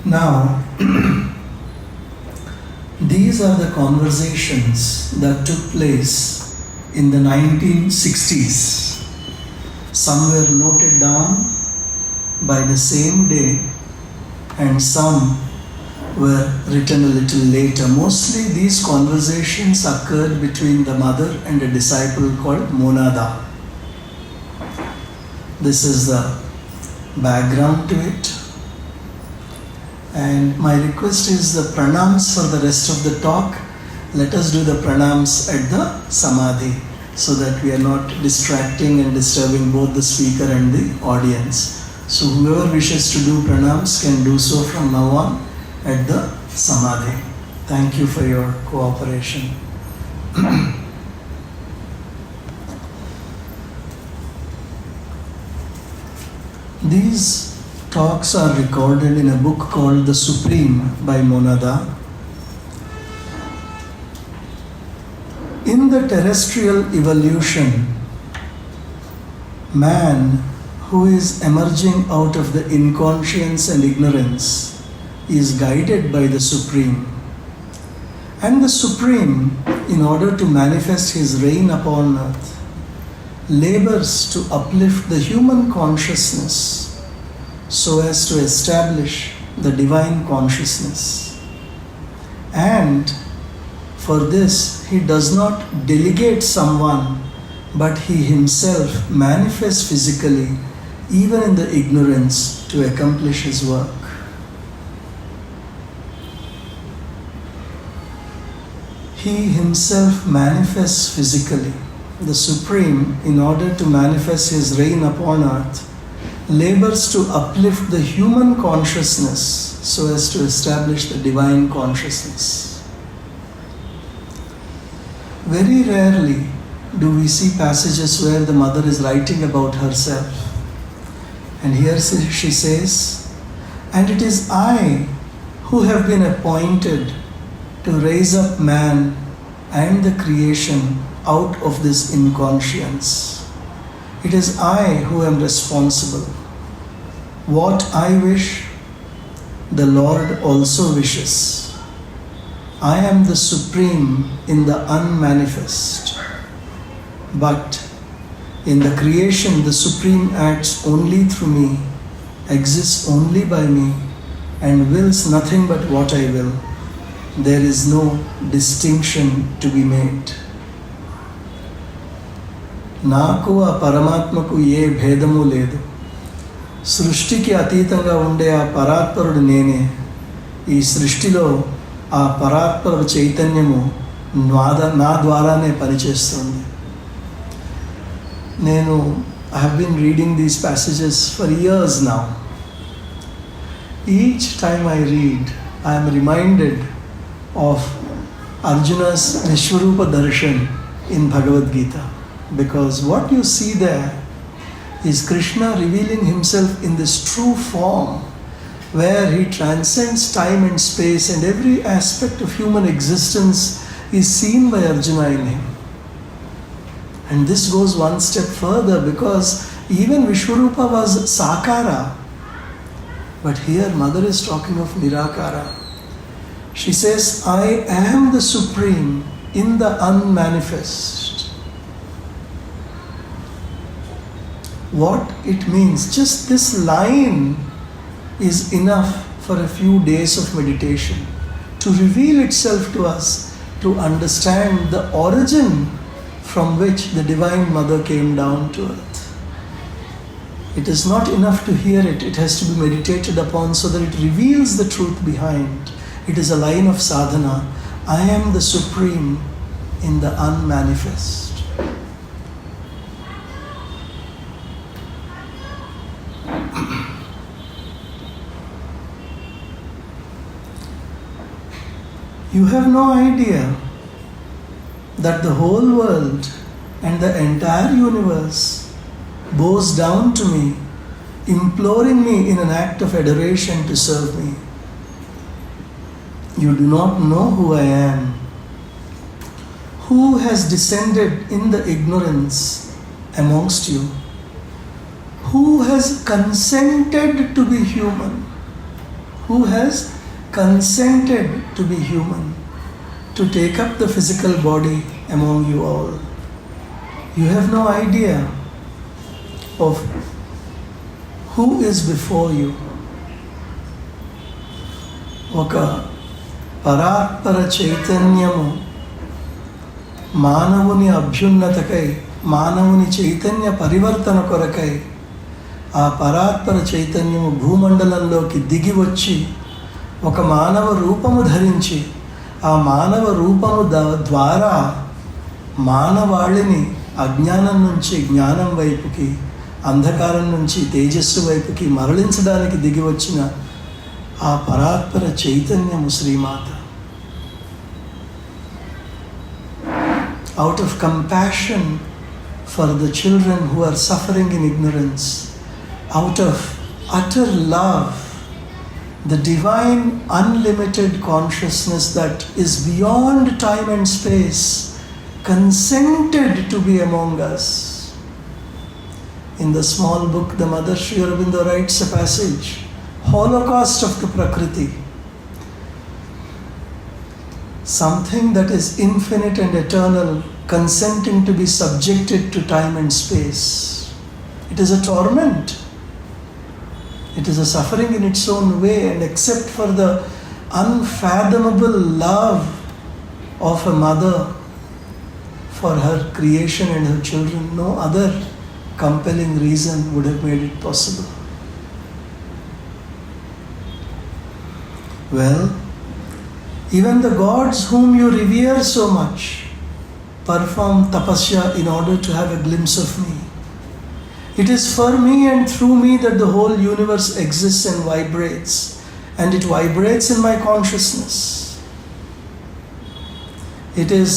Now, these are the conversations that took place in the 1960s. Some were noted down by the same day and some were written a little later. Mostly these conversations occurred between the mother and a disciple called Monada. This is the background to it. And my request is the pranams for the rest of the talk. Let us do the pranams at the Samadhi so that we are not distracting and disturbing both the speaker and the audience. So whoever wishes to do pranams can do so from now on at the Samadhi. Thank you for your cooperation. These talks are recorded in a book called The Supreme by Monada. In the terrestrial evolution, man, who is emerging out of the inconscience and ignorance, is guided by the Supreme. And the Supreme, in order to manifest his reign upon earth, labors to uplift the human consciousness so as to establish the divine consciousness. And for this, he does not delegate someone, but he himself manifests physically, even in the ignorance, to accomplish his work. He himself manifests physically. The Supreme, in order to manifest his reign upon earth, labors to uplift the human consciousness so as to establish the divine consciousness. Very rarely do we see passages where the mother is writing about herself. And here she says, "And it is I who have been appointed to raise up man and the creation out of this inconscience. It is I who am responsible. What I wish, the Lord also wishes. I am the Supreme in the unmanifest. But in the creation, the Supreme acts only through me, exists only by me, and wills nothing but what I will. There is no distinction to be made. నాకు ఆ పరమాత్మకు ఏ భేదము లేదు. సృష్టికి అతీతంగా ఉండే ఆ పరాత్పరుడు నేనే. ఈ సృష్టిలో ఆ పరాత్పర చైతన్యము నా ద్వారానే పనిచేస్తుంది. I have been reading these passages for years now. Each time I read, I am reminded of Arjuna's Vishwarupa Darshan in Bhagavad Gita. Because what you see there is Krishna revealing himself in this true form where he transcends time and space, and every aspect of human existence is seen by Arjuna in him. And this goes one step further, because even Vishwarupa was Sakara. But here Mother is talking of Nirakara. She says, I am the Supreme in the unmanifest. What it means, just this line is enough for a few days of meditation to reveal itself to us, to understand the origin from which the Divine Mother came down to earth. It is not enough to hear it, it has to be meditated upon so that it reveals the truth behind. It is a line of sadhana. I am the Supreme in the unmanifest. You have no idea that the whole world and the entire universe bows down to me, imploring me in an act of adoration to serve me. You do not know who I am. Who has descended in the ignorance amongst you? Who has consented to be human? who has consented to be human, to take up the physical body among you all. You have no idea of who is before you. ఒక పరాత్పర చైతన్యము మానవుని అభ్యున్నతకై, మానవుని చైతన్య పరివర్తన కొరకై ఆ పరాత్పర చైతన్యము భూమండలంలోకి దిగి వచ్చి ఒక మానవ రూపము ధరించి ఆ మానవ రూపము ద్వారా మానవాళిని అజ్ఞానం నుంచి జ్ఞానం వైపుకి, అంధకారం నుంచి తేజస్సు వైపుకి మరలించడానికి దిగి వచ్చిన ఆ పరాత్పర చైతన్యము Srimata. Out of compassion for the children who are suffering in ignorance, out of utter love, the divine unlimited consciousness that is beyond time and space consented to be among us. In the small book, the Mother Sri Aurobindo writes a passage, Holocaust of the Prakriti. Something that is infinite and eternal consenting to be subjected to time and space. It is a torment. It is a suffering in its own way, and except for the unfathomable love of a mother for her creation and her children, no other compelling reason would have made it possible. Well, even the gods whom you revere so much perform tapasya in order to have a glimpse of me. It is for me and through me that the whole universe exists and vibrates, and it vibrates in my consciousness. It is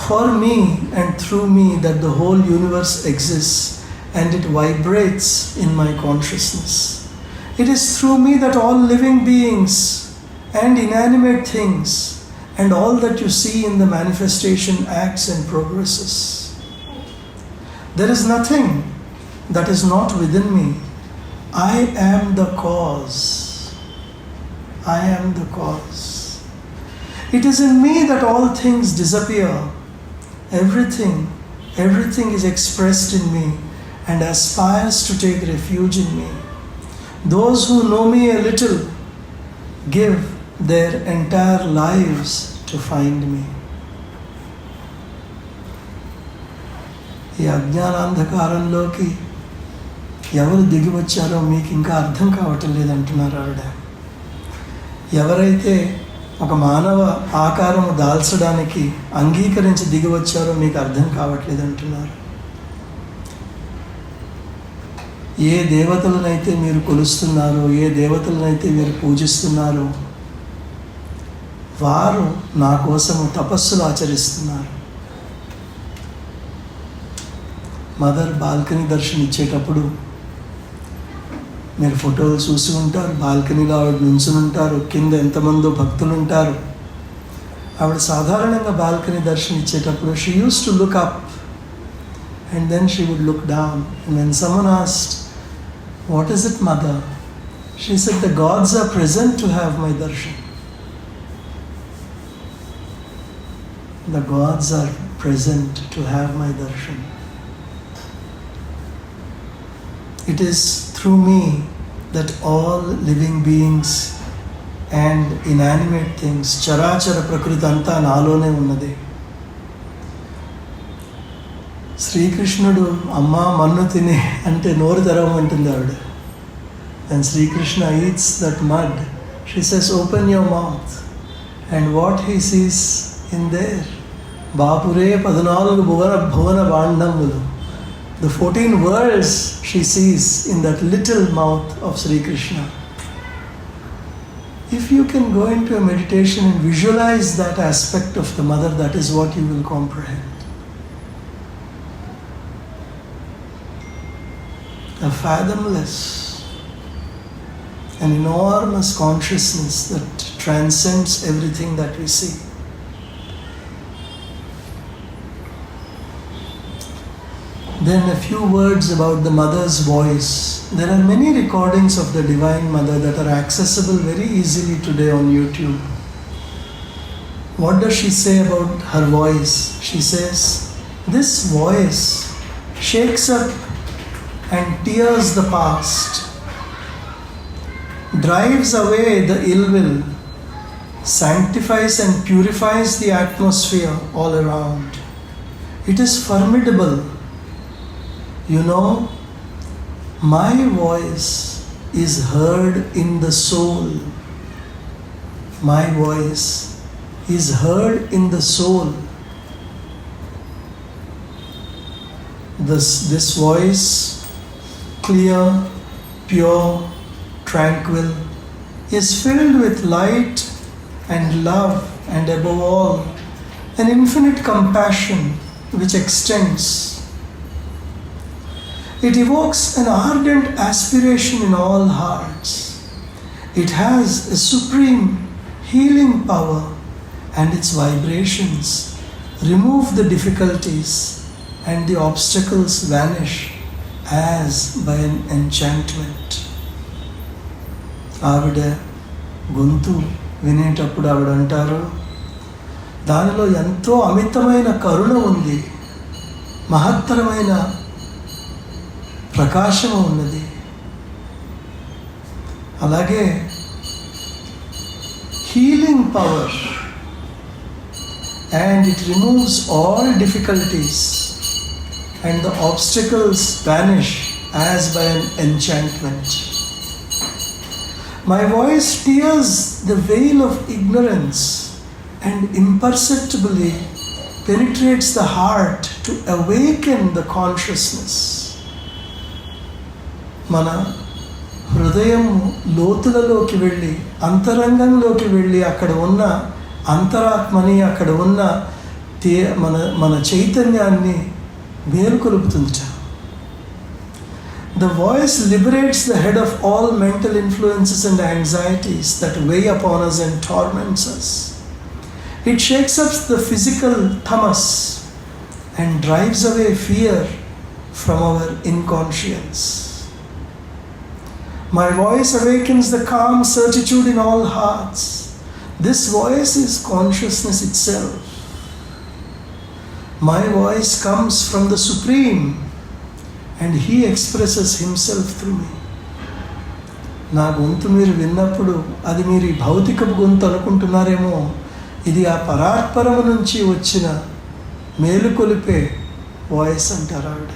for me and through me that the whole universe exists, and it vibrates in my consciousness. It is through me that all living beings and inanimate things and all that you see in the manifestation acts and progresses. There is nothing that is not within me. I am the cause. I am the cause. It is in me that all things disappear. Everything is expressed in me and aspires to take refuge in me. Those who know me a little give their entire lives to find me. ఈ అజ్ఞానాంధకారంలోకి ఎవరు దిగి వచ్చారో మీకు ఇంకా అర్థం కావటం లేదంటున్నారు ఆవిడ. ఎవరైతే ఒక మానవ ఆకారము దాల్చడానికి అంగీకరించి దిగి వచ్చారో మీకు అర్థం కావట్లేదంటున్నారు. ఏ దేవతలనైతే మీరు కొలుస్తున్నారో, ఏ దేవతలనైతే మీరు పూజిస్తున్నారో వారు నా కోసము తపస్సులు ఆచరిస్తున్నారు. మదర్ బాల్కనీ దర్శనం ఇచ్చేటప్పుడు మీరు ఫోటోలు చూసి ఉంటారు. బాల్కనీలో ఆవిడ నుంచుని ఉంటారు, కింద ఎంతమందో భక్తులు ఉంటారు. ఆవిడ సాధారణంగా బాల్కనీ దర్శనం ఇచ్చేటప్పుడు she use to look up and then she would look down. And when someone asked, "What is it, mother?" she said, "The gods are present to have my darshan." The gods are present to have my darshan. It is through me that all living beings and inanimate things, charachara prakriti anta nalone unnadi. శ్రీకృష్ణుడు అమ్మా మన్ను తినే అంటే నోరు తెరవమంటుంది ఆవిడ. And Sri Krishna eats that mud. She says, "Open your mouth." And what he sees in there, Bapure 14 bhuvana bandhamuలు, the 14 worlds she sees in that little mouth of Sri Krishna. If you can go into a meditation and visualize that aspect of the mother, that is what you will comprehend. A fathomless, an enormous consciousness that transcends everything that we see. Then a few words about the mother's voice. There are many recordings of the Divine Mother that are accessible very easily today on YouTube. What does she say about her voice? She says, "This voice shakes up and tears the past, drives away the ill will, sanctifies and purifies the atmosphere all around. It is formidable. You know, my voice is heard in the soul. My voice is heard in the soul." This voice, clear, pure, tranquil, is filled with light and love, and above all, an infinite compassion which extends. It evokes an ardent aspiration in all hearts. It has a supreme healing power, and its vibrations remove the difficulties, and the obstacles vanish as by an enchantment. ఆవిడ గొంతు వినేటప్పుడు ఆవిడ అంటారు, దానిలో ఎంతో అమితమైన కరుణ ఉంది, మహత్తరమైన ప్రకాశము ఉన్నది. అలాగే healing power, and it removes all difficulties, and the obstacles vanish as by an enchantment. My voice tears the veil of ignorance and imperceptibly penetrates the heart to awaken the consciousness. మన హృదయం లోతులలోకి వెళ్ళి, అంతరంగంలోకి వెళ్ళి, అక్కడ ఉన్న అంతరాత్మని, అక్కడ ఉన్న మన చైతన్యాన్ని మేలుకొలుపుతుందిట. The voice liberates the head of all mental influences and anxieties that weigh upon us and torments us. It shakes up the physical tamas and drives away fear from our inconscience. My voice awakens the calm certitude in all hearts. This voice is consciousness itself. My voice comes from the Supreme, and He expresses Himself through me. నా గొంతు మీరు విన్నప్పుడు అది మీరు ఈ భౌతికపు గొంతు అనుకుంటున్నారేమో, ఇది ఆ పరాత్పరము నుంచి వచ్చిన మేలుకొలిపే వాయిస్ అంటారు ఆవిడ.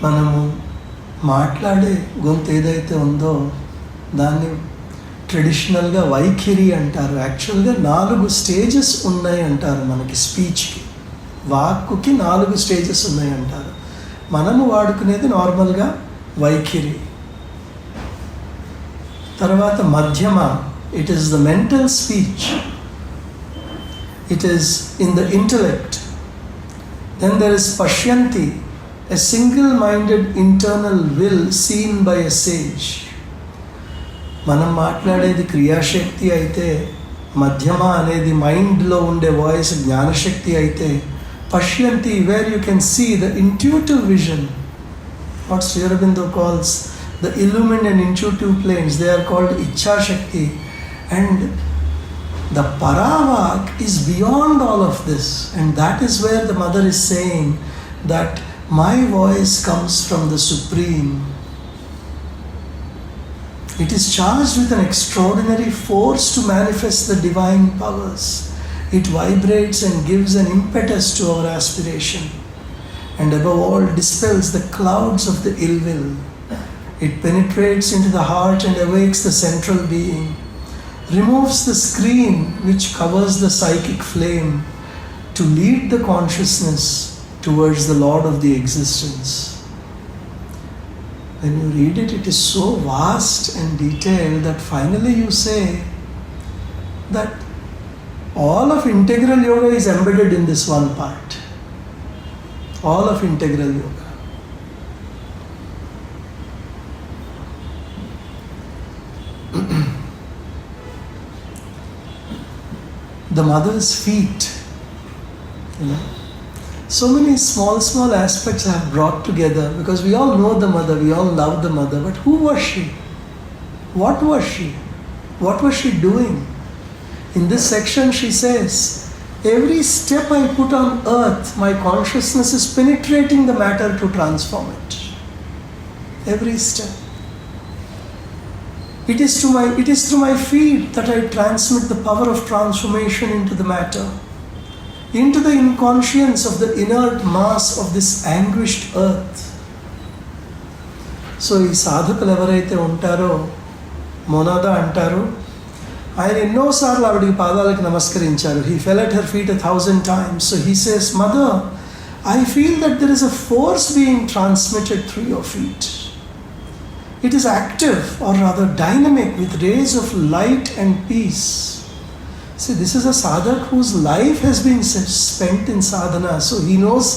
మనము మాట్లాడే గొంతు ఏదైతే ఉందో దాన్ని ట్రెడిషనల్గా వైఖరి అంటారు. యాక్చువల్గా 4 స్టేజెస్ ఉన్నాయి అంటారు మనకి స్పీచ్కి. వాక్కుకి 4 స్టేజెస్ ఉన్నాయి అంటారు. మనము వాడుకునేది నార్మల్గా వైఖరి. తర్వాత మధ్యమ, it is the mental speech, it is in the intellect. Then there is Pashyanti, a single-minded internal will seen by a sage. మనం మాట్లాడేది క్రియాశక్తి అయితే, మధ్యమ అనేది మైండ్లో ఉండే వాయిస్ జ్ఞానశక్తి అయితే, Pashyanti, where you can see the intuitive vision, what Sri Aurobindo calls the illumined and intuitive planes, they are called Ichha Shakti. And the Paravak is beyond all of this, and that is where the mother is saying that my voice comes from the Supreme. It is charged with an extraordinary force to manifest the divine powers. It vibrates and gives an impetus to our aspiration, and above all dispels the clouds of the ill will. It penetrates into the heart and awakes the central being, removes the screen which covers the psychic flame to lead the consciousness towards the Lord of the existence. When you read it, it is so vast and detailed that finally you say that all of integral yoga is embedded in this one part. All of integral yoga. the mother's feet. So many small aspects I have brought together, because we all know the mother, we all love the mother, but who was she? What was she? What was she doing? In this section she says, every step I put on earth, my consciousness is penetrating the matter to transform it. Every step. It is through my feet that I transmit the power of transformation into the matter, into the inconscience of the inert mass of this anguished earth. So ఈ సాధకులు ఎవరైతే ఉంటారో, మోనాదా అంటారు, ఆయన ఎన్నోసార్లు ఆవిడికి పాదాలకు నమస్కరించారు. He fell at her feet 1,000 times. So he says, Mother, I feel that there is a force being transmitted through your feet. It is active, or rather dynamic, with rays of light and peace. See, this is a sadhak whose life has been spent in sadhana. So he knows,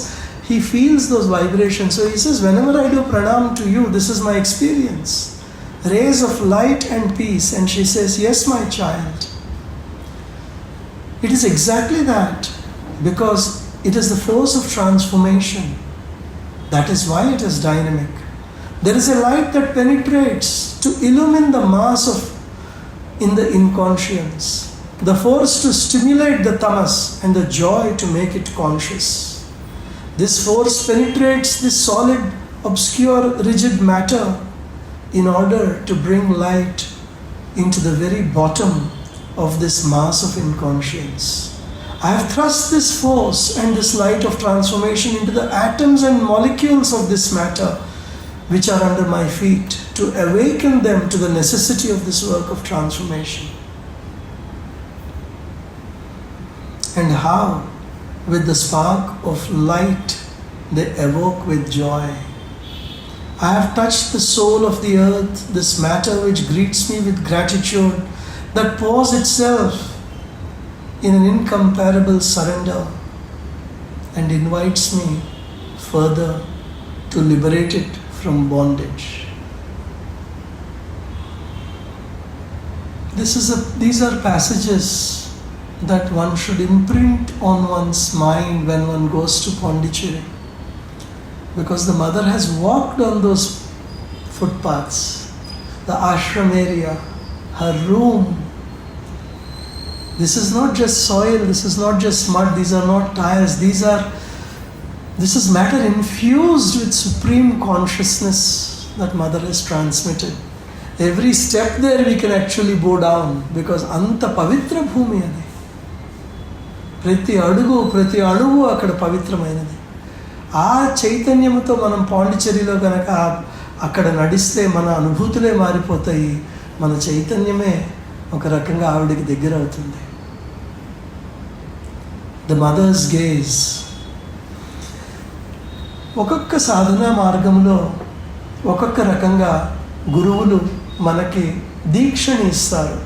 he feels those vibrations. So he says, whenever I do pranam to you, this is my experience. Rays of light and peace. And she says, yes, my child. It is exactly that, because it is the force of transformation. That is why it is dynamic. There is a light that penetrates to illumine the mass in the inconscience. The force to stimulate the tamas and the joy to make it conscious. This force penetrates this solid, obscure, rigid matter in order to bring light into the very bottom of this mass of inconscience. I have thrust this force and this light of transformation into the atoms and molecules of this matter, which are under my feet, to awaken them to the necessity of this work of transformation. And how? With the spark of light they evoke with joy. I have touched the soul of the earth, this matter which greets me with gratitude, that pours itself in an incomparable surrender and invites me further to liberate it from bondage. These are passages that one should imprint on one's mind when one goes to Pondicherry, because the mother has walked on those footpaths, the ashram area, her room. This is not just soil, this is not just mud, these are not tires, this is matter infused with supreme consciousness that mother has transmitted. Every step there we can actually bow down, because anta pavitra bhumi adi. ప్రతి అడుగు అక్కడ పవిత్రమైనది. ఆ చైతన్యముతో మనం పాండిచేరిలో కనుక అక్కడ నడిస్తే మన అనుభూతులే మారిపోతాయి, మన చైతన్యమే ఒక రకంగా ఆవిడికి దగ్గర అవుతుంది. The mother's gaze. ఒక్కొక్క సాధనా మార్గంలో ఒక్కొక్క రకంగా గురువులు మనకి దీక్షని ఇస్తారు.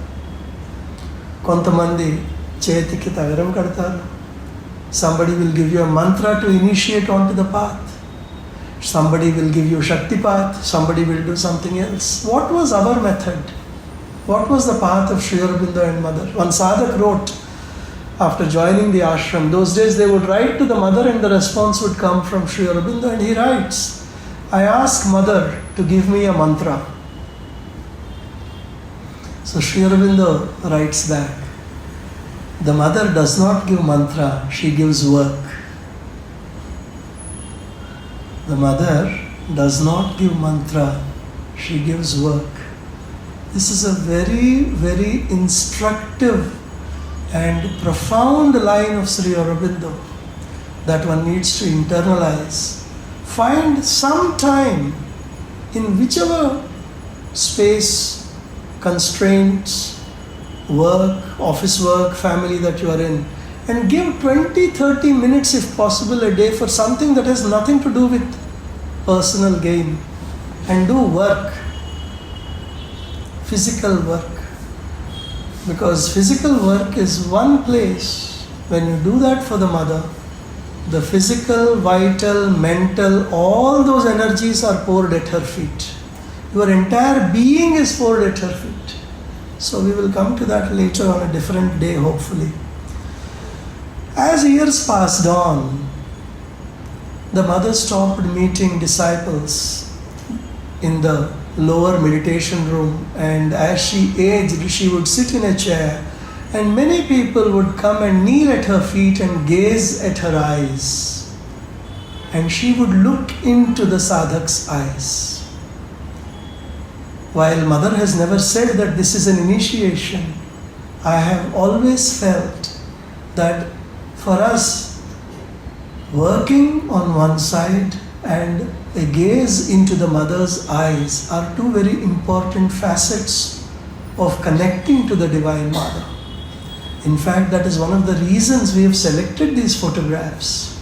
కొంతమంది చేతికి తగరం కడతారు. Somebody will give you a mantra to initiate onto the path. Somebody will give you Shakti path. Somebody will do something else. What was our method? What was the path of Sri Aurobindo and mother? One sadhak wrote after joining the ashram. Those days they would write to the mother and the response would come from Sri Aurobindo, and he writes, I ask mother to give me a mantra. So Sri Aurobindo writes back, the mother does not give mantra, she gives work. The mother does not give mantra, she gives work. This is a very, very instructive and profound line of Sri Aurobindo that one needs to internalize. Find some time in whichever space, constraints, work, office work, family that you are in, and give 20-30 minutes if possible a day for something that has nothing to do with personal gain, and do work, physical work, because physical work is one place. When you do that for the mother, the physical, vital, mental, all those energies are poured at her feet. Your entire being is poured at her feet. So we will come to that later on a different day, hopefully. As years passed on, the mother stopped meeting disciples in the lower meditation room, and as she aged, she would sit in a chair, and many people would come and kneel at her feet and gaze at her eyes, and she would look into the sadhak's eyes. While mother has never said that this is an initiation, I have always felt that for us, working on one side and a gaze into the mother's eyes are two very important facets of connecting to the Divine Mother. In fact, that is one of the reasons we have selected these photographs.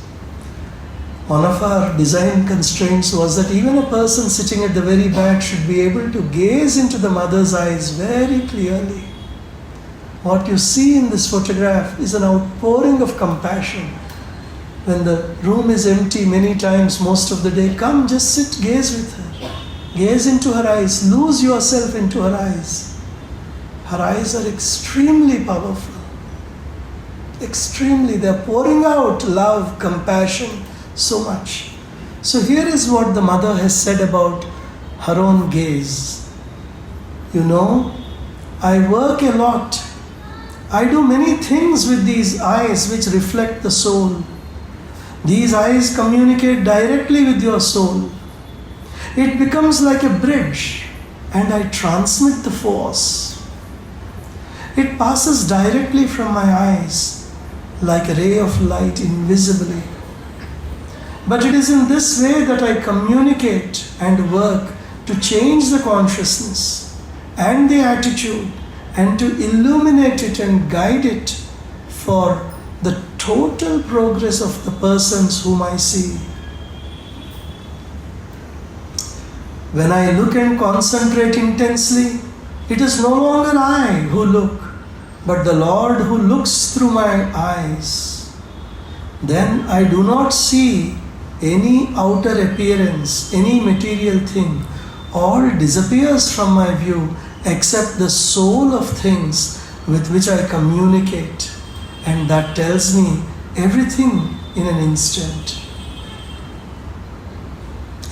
One of our design constraints was that even a person sitting at the very back should be able to gaze into the mother's eyes very clearly. What you see in this photograph is an outpouring of compassion. When the room is empty many times, most of the day, come, just sit, gaze with her. Gaze into her eyes, lose yourself into her eyes. Her eyes are extremely powerful. Extremely, they are pouring out love, compassion, so much. So here is what the mother has said about her own gaze. You know, I work a lot. I do many things with these eyes which reflect the soul. These eyes communicate directly with your soul. It becomes like a bridge, and I transmit the force. It passes directly from my eyes like a ray of light invisibly. But it is in this way that I communicate and work to change the consciousness and the attitude and to illuminate it and guide it for the total progress of the persons whom I see. When I look and concentrate intensely, it is no longer I who look, but the Lord who looks through my eyes. Then I do not see any outer appearance, any material thing. All disappears from my view except the soul of things with which I communicate. And that tells me everything in an instant.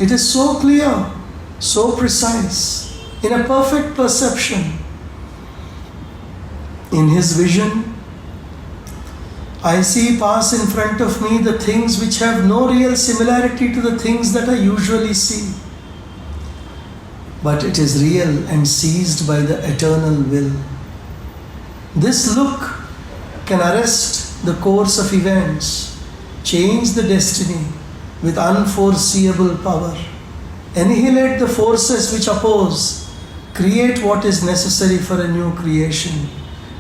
It is so clear, so precise, in a perfect perception. In his vision, I see pass in front of me the things which have no real similarity to the things that I usually see. But it is real and seized by the eternal will. This look can arrest the course of events, change the destiny with unforeseeable power, annihilate the forces which oppose, create what is necessary for a new creation,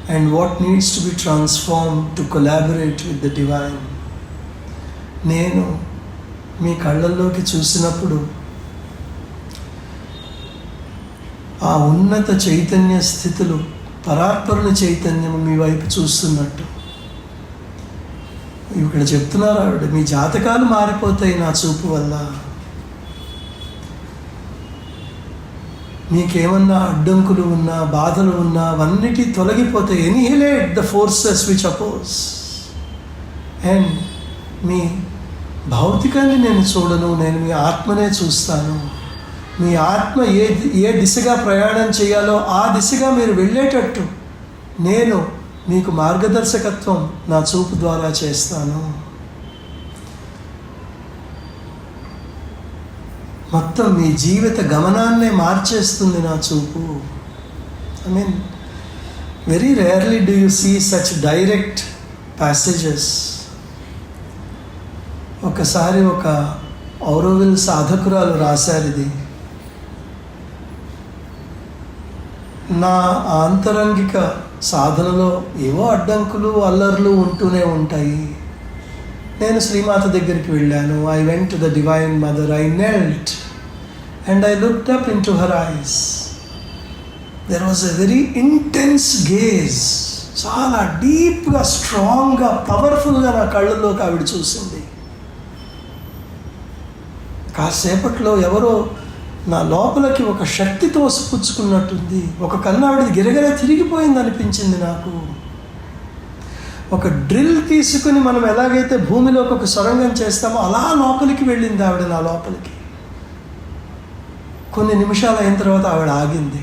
and what needs to be transformed to collaborate with the divine. నేను మీ కళ్ళల్లోకి చూసినప్పుడు ఆ ఉన్నత చైతన్య స్థితులు, పరాత్పరుల చైతన్యం మీ వైపు చూస్తున్నట్టు. ఇక్కడ చెప్తున్నారు ఆవిడ, మీ జాతకాలు మారిపోతాయి నా చూపు వల్ల. మీకేమన్నా అడ్డంకులు ఉన్నా, బాధలు ఉన్నా, అవన్నిటి తొలగిపోతాయి. Annihilate the forces which oppose. And మీ భౌతికాన్ని నేను చూడను, నేను మీ ఆత్మనే చూస్తాను. మీ ఆత్మ ఏ దిశగా ప్రయాణం చేయాలో ఆ దిశగా మీరు వెళ్ళేటట్టు నేను మీకు మార్గదర్శకత్వం నా చూపు ద్వారా చేస్తాను. మొత్తం మీ జీవిత గమనాన్నే మార్చేస్తుంది నా చూపు. I mean, very rarely do you see such direct passages. ఒకసారి ఒక ఔరోవిల్ సాధకురాలు రాశారు ఇది. నా ఆంతరంగిక సాధనలో ఏవో అడ్డంకులు, అల్లర్లు ఉంటూనే ఉంటాయి. నేను శ్రీమాత దగ్గరికి వెళ్ళాను. I went to the divine mother. I knelt and I looked up in to her ice. There was a very intense gauge. చాలా డీప్గా, స్ట్రాంగ్గా, పవర్ఫుల్గా నా కళ్ళల్లోకి ఆవిడ చూసింది. కాసేపట్లో ఎవరో నా లోపలికి ఒక శక్తి తోసిపుచ్చుకున్నట్టుంది. ఒక కన్ను ఆవిడది గిరగిర తిరిగిపోయింది అనిపించింది నాకు. ఒక డ్రిల్ తీసుకుని మనం ఎలాగైతే భూమిలోకి ఒక సొరంగం చేస్తామో అలా లోపలికి వెళ్ళింది ఆవిడ, నా లోపలికి. కొన్ని నిమిషాలు అయిన తర్వాత ఆవిడ ఆగింది.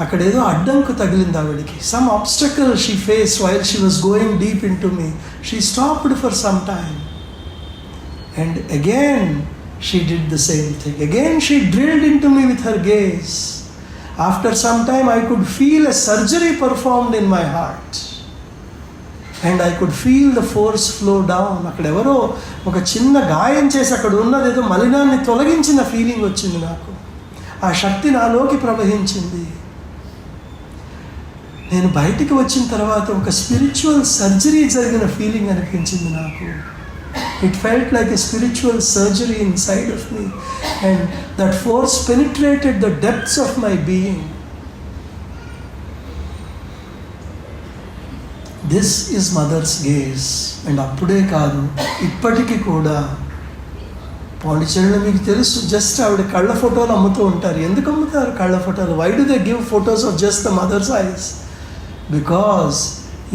అక్కడ ఏదో అడ్డంకు తగిలింది ఆవిడకి. Some obstacle she face while she was going deep in to me. She stopped for some time and again she did the same thing. Again she drilled into me with her gaze. After some time I could feel a surgery performed in my heart and I could feel the force flow down. అక్కడ ఎవరో ఒక చిన్న గాయం చేసి అక్కడ ఉన్నది ఏదో మలినాన్ని తొలగించిన ఫీలింగ్ వచ్చింది నాకు. ఆ శక్తి నాలోకి ప్రవహించింది. నేను బయటికి వచ్చిన తర్వాత ఒక స్పిరిచువల్ సర్జరీ జరిగిన ఫీలింగ్ అనిపించింది నాకు. It felt like a spiritual surgery inside of me, and that force penetrated the depths of my being. This is mother's gaze. And appude kaadu ippatiki kuda పాండిచేరిలో మీకు తెలుసు, జస్ట్ ఆవిడ కళ్ళ ఫోటోలు అమ్ముతూ ఉంటారు. ఎందుకు అమ్ముతారు కళ్ళ ఫోటోలు? Why do they give photos of just the mother's eyes? Because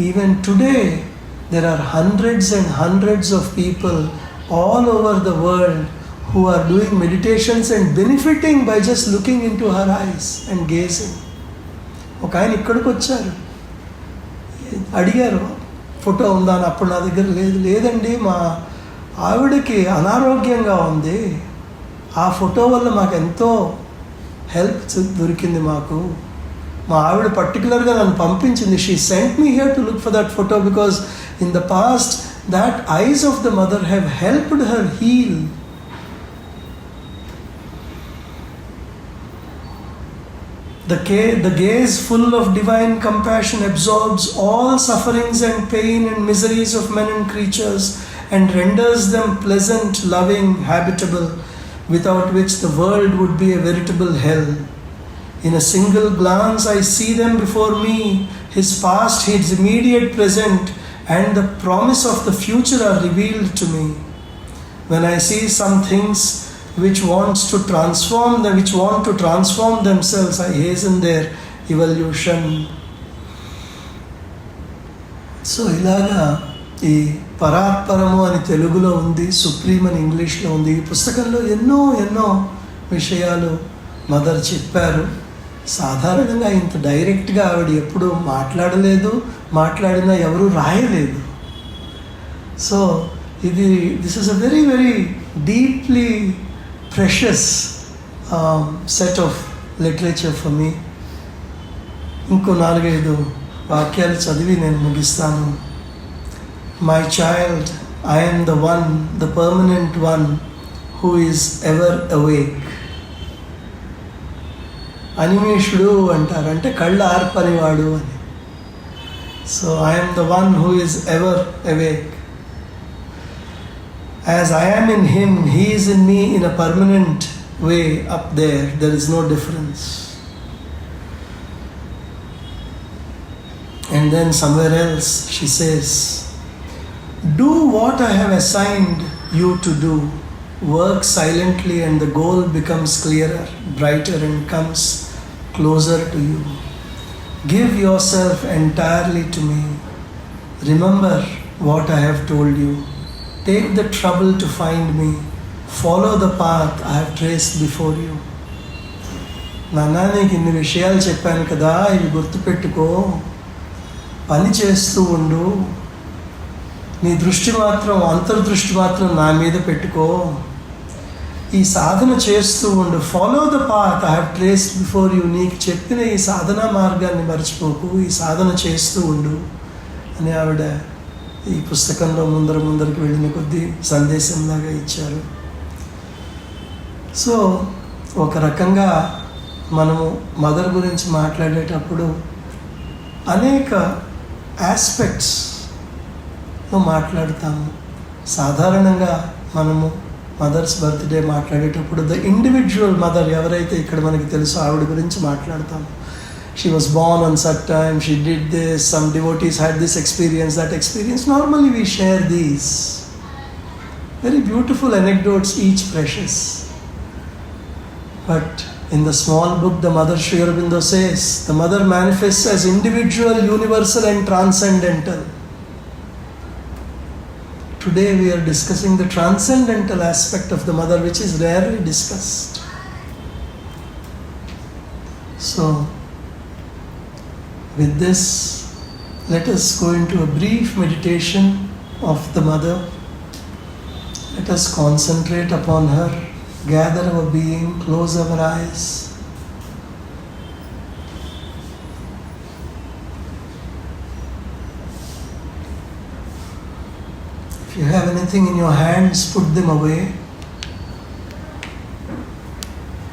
even today there are hundreds and hundreds of people all over the world who are doing meditations and benefiting by just looking into her eyes and gazing. ఒక ఆయన ఇక్కడికి వచ్చారు, అడిగారు photo ఉందా అని. అప్పుడు నా దగ్గర లేదండి, మా ఆవిడకి అనారోగ్యంగా ఉంది, ఆ ఫోటో వల్ల మాకు ఎంతో హెల్ప్ దొరికింది. మా ఆవిడ పర్టికులర్గా నన్ను పంపించింది. She sent me here to look for that photo because in the past that eyes of the mother have helped her heal. The gaze full of divine compassion absorbs all sufferings and pain and miseries of men and creatures and renders them pleasant, loving, habitable, without which the world would be a veritable hell. In a single glance I see them before me, his past, his immediate present, and the promise of the future are revealed to me. When I see some things which want to transform themselves, I hasten their evolution. So ఇలాగా ఈ పరాత్పరము అని తెలుగులో ఉంది, supreme అని ఇంగ్లీష్లో ఉంది. ఈ పుస్తకంలో ఎన్నో విషయాలు మదర్ చెప్పారు. సాధారణంగా ఇంత డైరెక్ట్గా ఆవిడ ఎప్పుడూ మాట్లాడినా ఎవరు రాయలేదు. So this is a very very deeply precious set of literature for me. ఇంకో 4-5 వాక్యాలు చదివి నేను ముగిస్తాను. My child, I am the one, the permanent one who is ever awake. అనిమేషుడు అంటారు, అంటే కళ్ళు ఆర్పనివాడు అని. So I am the one who is ever awake. As I am in him, he is in me in a permanent way up there. There is no difference. And then somewhere else she says, do what I have assigned you to do. Work silently and the goal becomes clearer, brighter, and comes closer to you. Give yourself entirely to me. Remember what I have told you. Take the trouble to find me. Follow the path I have traced before you. నాన్న, నీకు ఇన్ని విషయాలు చెప్పాను కదా, ఇవి గుర్తుపెట్టుకో, పని చేస్తూ ఉండు, నీ దృష్టి మాత్రం, అంతర్దృష్టి మాత్రం నా మీద పెట్టుకో, ఈ సాధన చేస్తూ ఉండు. Follow the path I have traced before you. నీకు చెప్పిన ఈ సాధనా మార్గాన్ని మర్చిపోకు, ఈ సాధన చేస్తూ ఉండు అని ఆవిడ ఈ పుస్తకంలో ముందరికి వెళ్ళిన కొద్దీ సందేశంలాగా ఇచ్చారు. సో ఒక రకంగా మనము మదర్ గురించి మాట్లాడేటప్పుడు అనేక ఆస్పెక్ట్స్లో మాట్లాడతాము. సాధారణంగా మనము మదర్స్ బర్త్డే మాట్లాడేటప్పుడు ద ఇండివిజువల్ మదర్ ఎవరైతే ఇక్కడ మనకి తెలుసో ఆవిడ గురించి మాట్లాడతాము. She was born on such time, she did this, some devotees had this experience, that experience. Normally we share these very beautiful anecdotes, each precious. But In the small book, the Mother Sri Aurobindo says, the Mother manifests as individual, universal and transcendental. Today we are discussing the transcendental aspect of the Mother, which is rarely discussed. So, with this, let us go into a brief meditation of the Mother. Let us concentrate upon her, gather our being, close our eyes. If you have anything in your hands, put them away.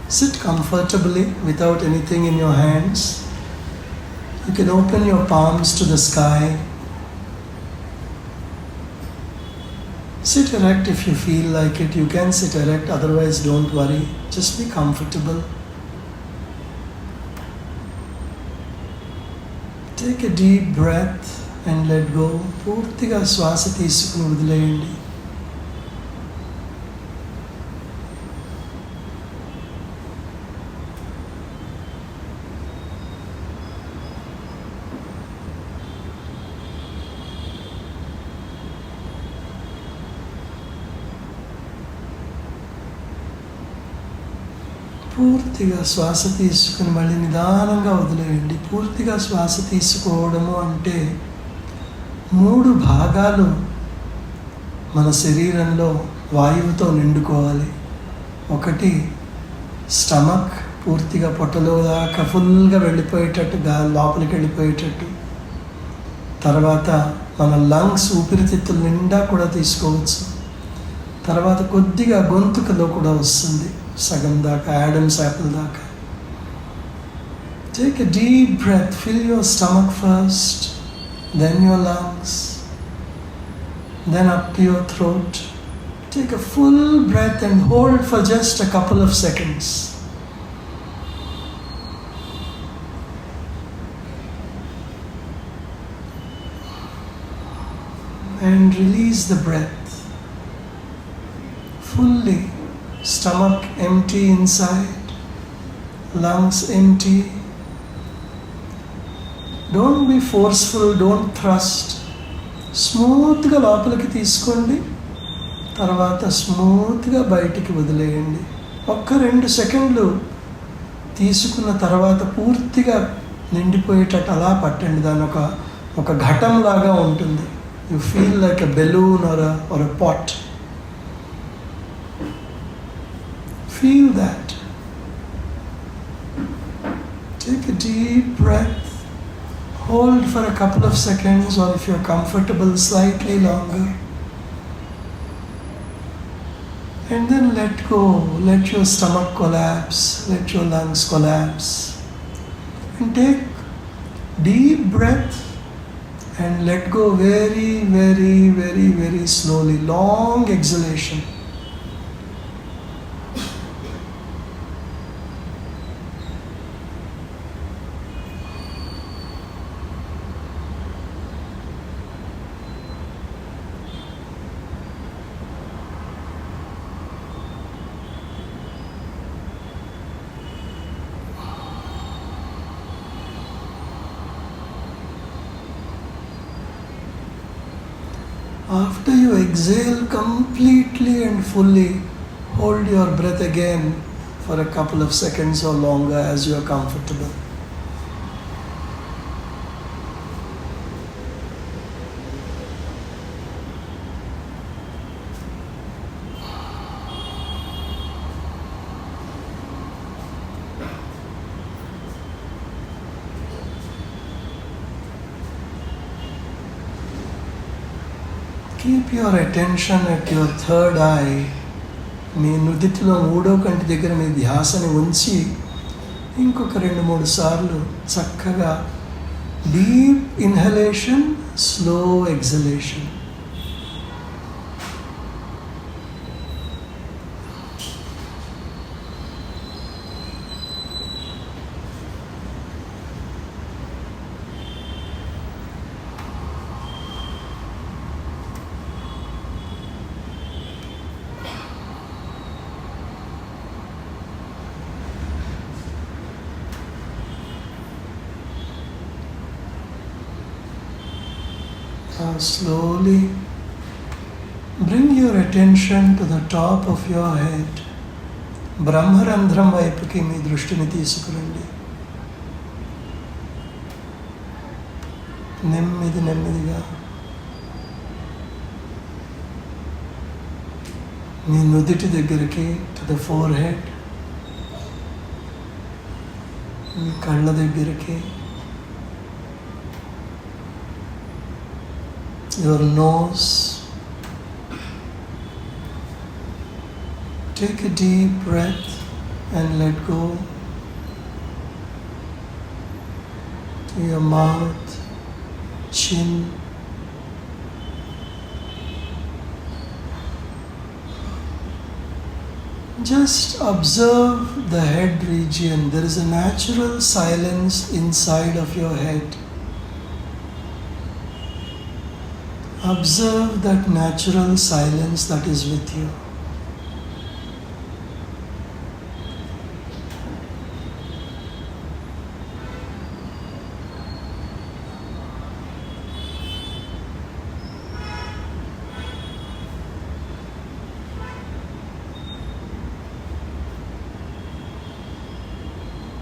Sit comfortably without anything in your hands. You can open your palms to the sky. Sit erect if you feel like it. You can sit erect, otherwise don't worry. Just be comfortable. Take a deep breath and let go. పూర్తిగా శ్వాస తీసుకుని వదిలేయండి. పూర్తిగా శ్వాస తీసుకుని మళ్ళీ నిదానంగా వదిలేయండి. పూర్తిగా శ్వాస తీసుకోవడము అంటే 3 భాగాలు మన శరీరంలో వాయువుతో నిండుకోవాలి. ఒకటి స్టమక్, పూర్తిగా పొట్టలో దాకా ఫుల్గా వెళ్ళిపోయేటట్టు, లోపలికి వెళ్ళిపోయేటట్టు. తర్వాత మన లంగ్స్, ఊపిరితిత్తుల నిండా కూడా తీసుకోవచ్చు. తర్వాత కొద్దిగా గొంతుకలో కూడా వస్తుంది, సగం దాకా, యాడమ్స్ యాపిల్ దాకా. Take a deep breath, fill your stomach first, then your lungs, then up to your throat. Take a full breath and hold for just a couple of seconds. And release the breath fully. Stomach empty inside, lungs empty. Don't be forceful, don't thrust. స్మూత్గా లోపలికి తీసుకోండి, తర్వాత స్మూత్గా బయటికి వదిలేయండి. 1-2 సెకండ్లు తీసుకున్న తర్వాత పూర్తిగా నిండిపోయేటట్టు అలా పట్టండి. దాని ఒక ఘటంలాగా ఉంటుంది. You feel like a balloon or a pot. Feel that. Take a deep breath. Hold for a couple of seconds, or if you're comfortable, slightly longer. And then let go. Let your stomach collapse. Let your lungs collapse. And take deep breath and let go very, very, very, very slowly. Long exhalation. After you exhale completely and fully, hold your breath again for a couple of seconds or longer as you are comfortable. Keep your attention at your third eye. మీ నుదిటిలో 3వ కంటి దగ్గర మీ ధ్యాసని ఉంచి ఇంకొక 2-3 సార్లు చక్కగా deep inhalation, slow exhalation. Now slowly bring your attention to the top of your head. బ్రహ్మరంధ్రం వైపుకి మీ దృష్టిని తీసుకురండి. నెమ్మదిగా మీ నుదిటి దగ్గరికి, టు ద ఫోర్ హెడ్, మీ కళ్ళ దగ్గరికి, your nose. Take a deep breath and let go to your mouth, chin, just observe the head region. There is a natural silence inside of your head. Observe that natural silence that is with you.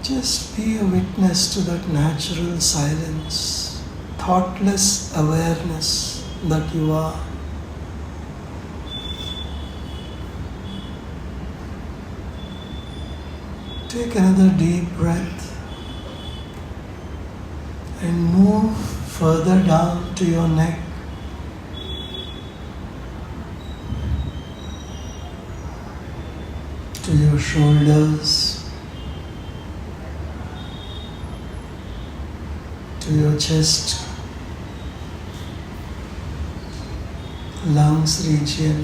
Just be a witness to that natural silence, thoughtless awareness that you are. Take another deep breath and move further down to your neck. To your shoulders, to your chest, lungs region,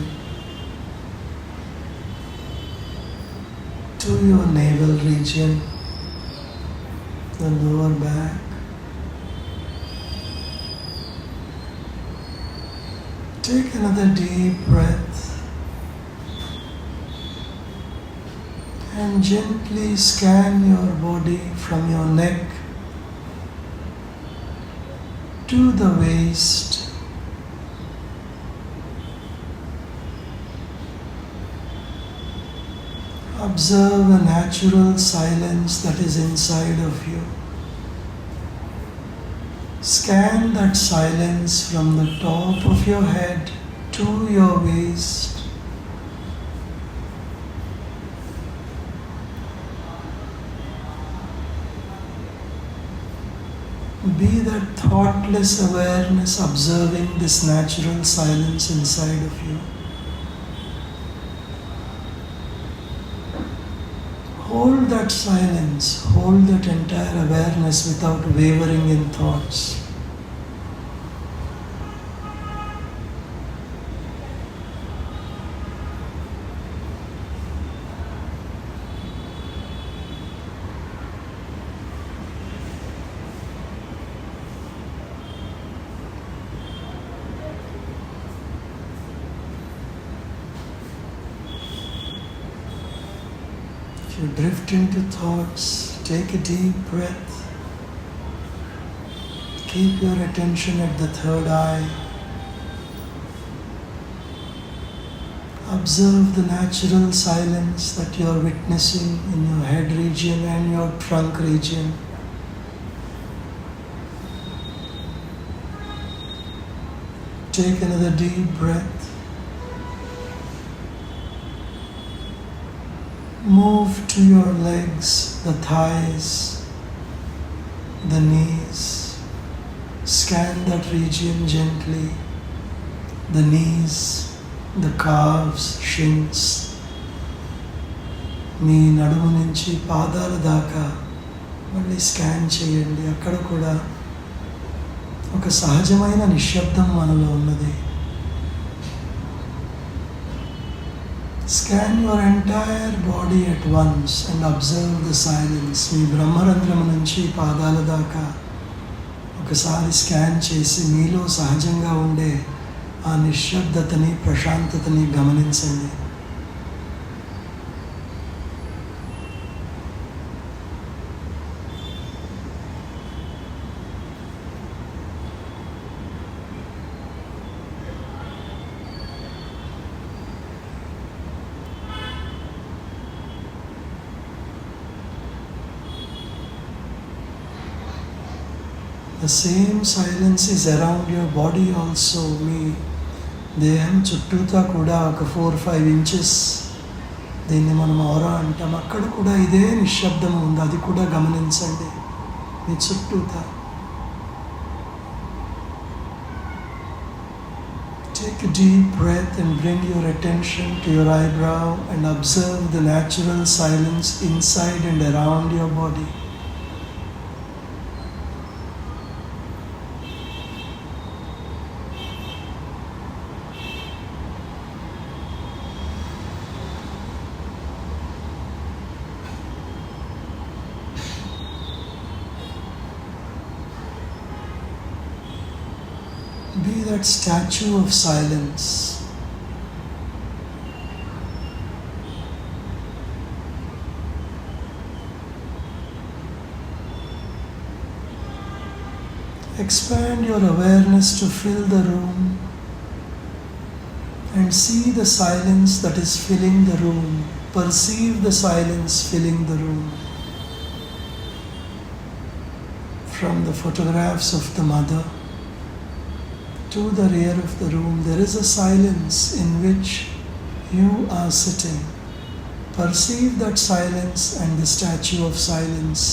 to your navel region, the lower back, take another deep breath and gently scan your body from your neck to the waist. Observe a natural silence that is inside of you. Scan that silence from the top of your head to your waist. Be that thoughtless awareness observing this natural silence inside of you. Hold that silence, hold that entire awareness without wavering in thoughts. If you drift into thoughts, take a deep breath. Keep your attention at the third eye. Observe the natural silence that you are witnessing in your head region and your trunk region. Take another deep breath. Move to your legs, the thighs, the knees. Scan that region gently. The knees, the calves, shins. మీ నడుము నుంచి పాదాల దాకా మళ్ళీ scan చేయండి. అక్కడ కూడా ఒక సహజమైన నిశ్శబ్దం మనలో ఉన్నది. Scan your entire body at once and observe the silence. మీ బ్రహ్మరంధ్రం నుంచి పాదాల దాకా ఒకసారి స్కాన్ చేసి మీలో సహజంగా ఉండే ఆ నిశ్శబ్దతని, ప్రశాంతతని గమనించండి. The same silence is around your body also. మీ దేహం చుట్టూతా కూడా ఒక 4-5 ఇంచెస్, దీన్ని మనం ఔరా అంటాం, అక్కడ కూడా ఇదే నిశ్శబ్దం ఉంది. అది కూడా గమనించండి మీ చుట్టూతా. Take a deep breath and bring your attention to your eyebrow and observe the natural silence inside and around your body. Be that statue of silence. Expand your awareness to fill the room and see the silence that is filling the room. Perceive the silence filling the room. From the photographs of the mother to the rear of the room, there is a silence in which you are sitting. Perceive that silence and the statue of silence.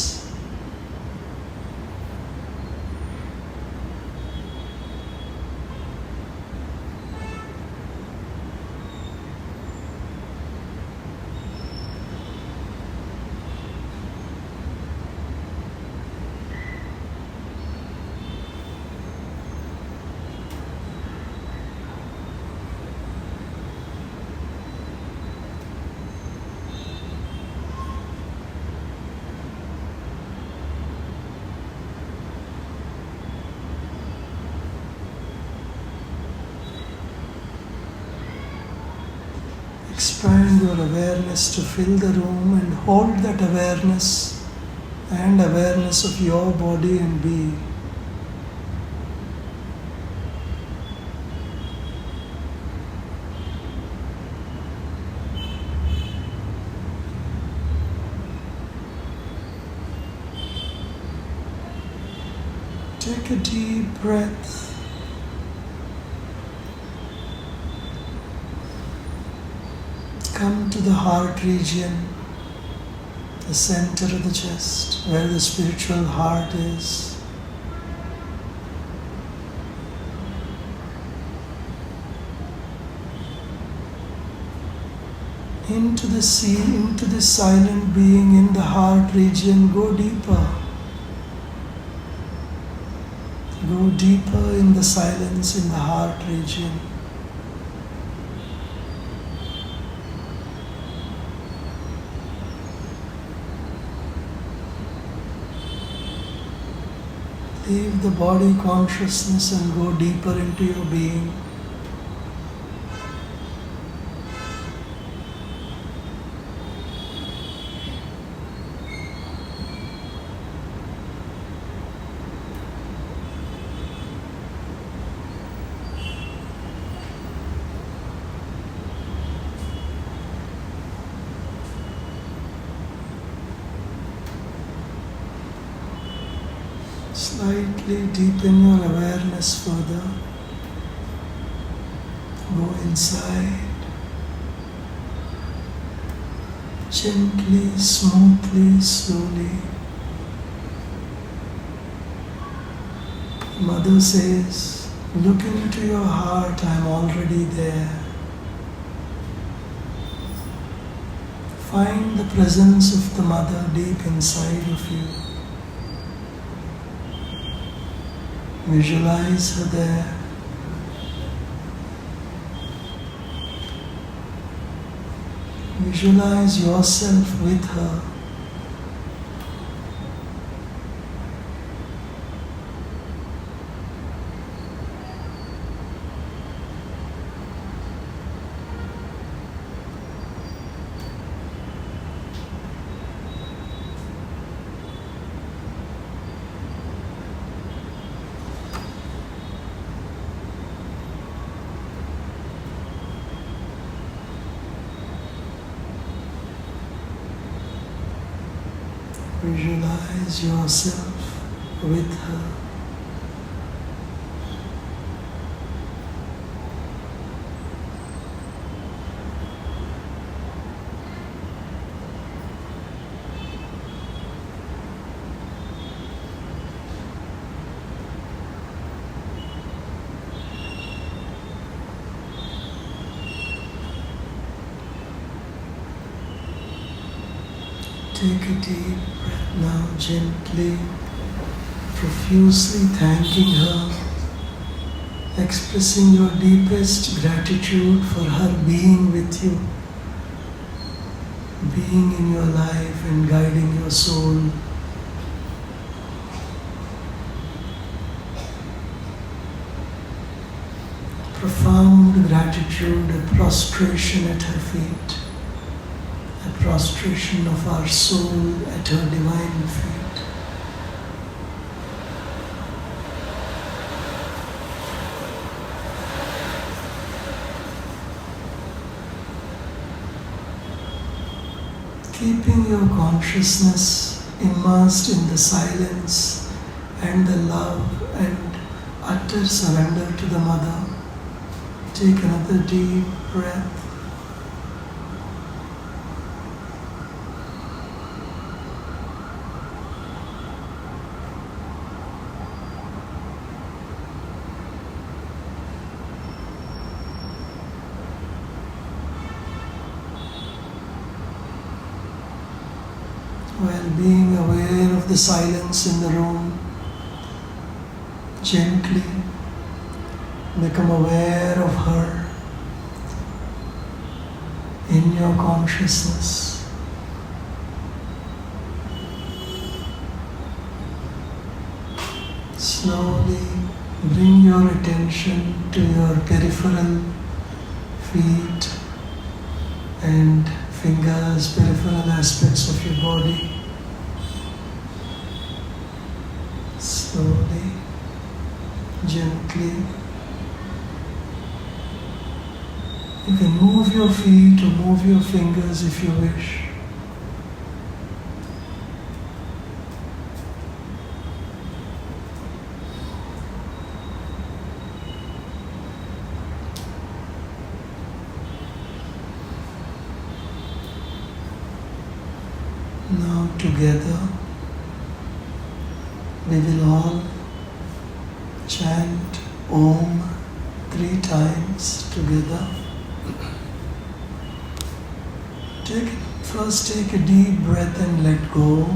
Expand your awareness to fill the room and hold that awareness and awareness of your body and being. Take a deep breath. Come to the heart region, the center of the chest, where the spiritual heart is. Into this silent being in the heart region, go deeper. Go deeper in the silence in the heart region. Leave the body consciousness and go deeper into your being. Slightly deepen your awareness further. Go inside. Gently, smoothly, slowly. Mother says, look into your heart, I am already there. Find the presence of the mother deep inside of you. Visualize her there. Visualize yourself with her. Visualize yourself with her. Take a deep breath now, gently, profusely thanking her, expressing your deepest gratitude for her being with you, being in your life and guiding your soul. Profound gratitude, a prostration at her feet, a prostration of our soul at her divine feet. Keeping your consciousness immersed in the silence and the love and utter surrender to the Mother. Take another deep breath. While being aware of the silence in the room, gently become aware of her in your consciousness. Slowly bring your attention to your peripheral feet and fingers, peripheral aspects of your body. Slowly, gently. You can move your feet or move your fingers if you wish. Now together we will all chant Om 3 times together. First take a deep breath and let go.